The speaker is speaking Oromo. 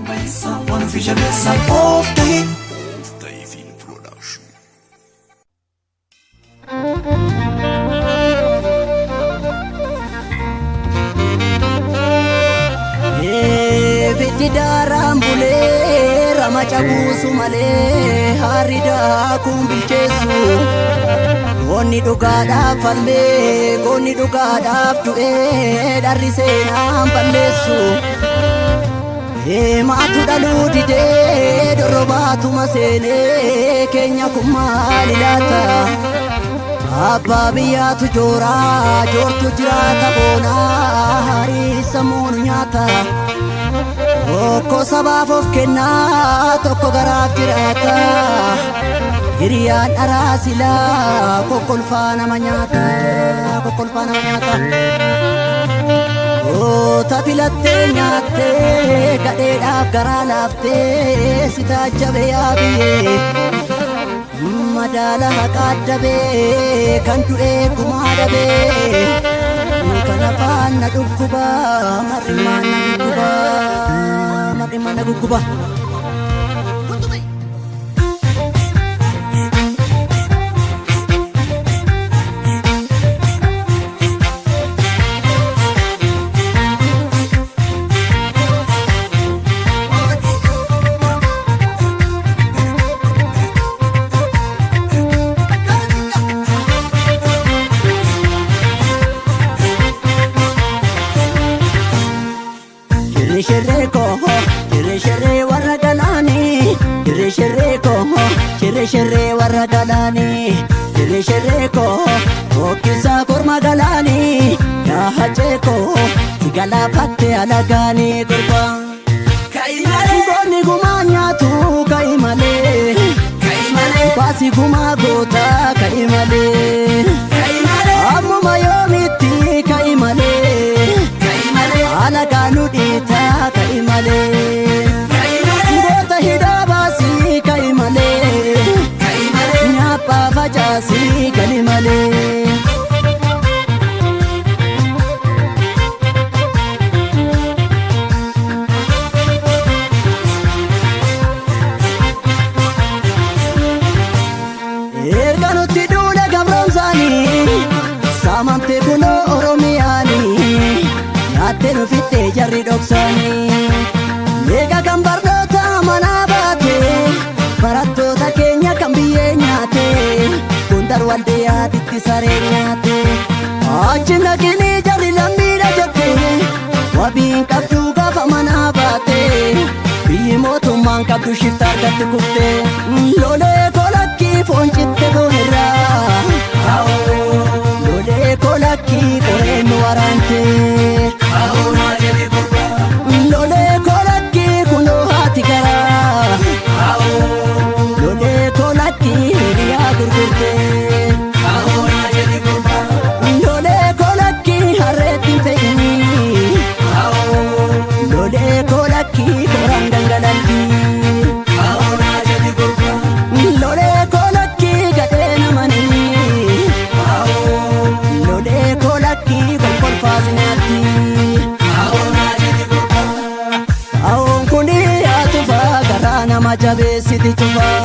One official best of the production. Bitti daaraan bulee ramacha buusu malee harida kun bilcheessu. Goonni dhugaadhaaf falmee goonni dhugaadhaaf du'ee dharri seenaan balleessu. Maatu dhaluu didee dorrobaatuma seenee keenya kun maali laata? Abbaa biyyaatu jooraa joortu jiraata boonaa harii sammuun nyaata. Tokko sabaaf of kennaa tokko garaaf jiraata. Hiriyaan dharaa silaa kokkolfaa nama nyaata kokkolfaa nama nyaata. Tafilattee nyaattee gadheedhaaf garaa laaftee si taajjabe yaa biyyee. Madaala haqaa dabee kan du'ee gumaa dabee. Kan afaan na dhukkuba mar'imaan na dhukkuba mar'imaan na dhukkuba. Sheri warra galaanii, Sheri warra galaanii, Sheri okkisa korma galaanii, yaahachee sigalaafate alagaanii gurba. Goonni gumaa nyaatu ka'i malee, baasi gumaa goota ka'i malee, ammuma yoomitti ka'i malee, alagaanu dhiita ka'i malee. Fajaasi gali malee. Erga nuti duula gabroomsaanii saamamtee kunoo Oromiyaanii nyaattee nu fixxee jarri dhoksaanii. Eega kan barnoota manaa baatee barattoota keenya kan biyyee nyaatee kundar waldeyaatitti saree nyaatee. Achi naqinii jarri lammiidha jettee wabiin qabdu gaafa manaa baatee biyyi mootummaan qabdu shifta argatti kuftee. Lolee kolakkii foon citte foon irraa lolee kolakkii qoreen nu waraantee. Lolee kolakkii kunoo haati garaa lolee kolakkii hiriyaa gurgurtee. Lolee kolakkii harreetti fe'inii lolee kolakkii koraan gangalaltii. Lolee kolakkii gadhee namanii lolee kolakkii kolkolfaa sinaatti. Awoon kuni yaa tufaa garaa nama jabeessiti cufaa.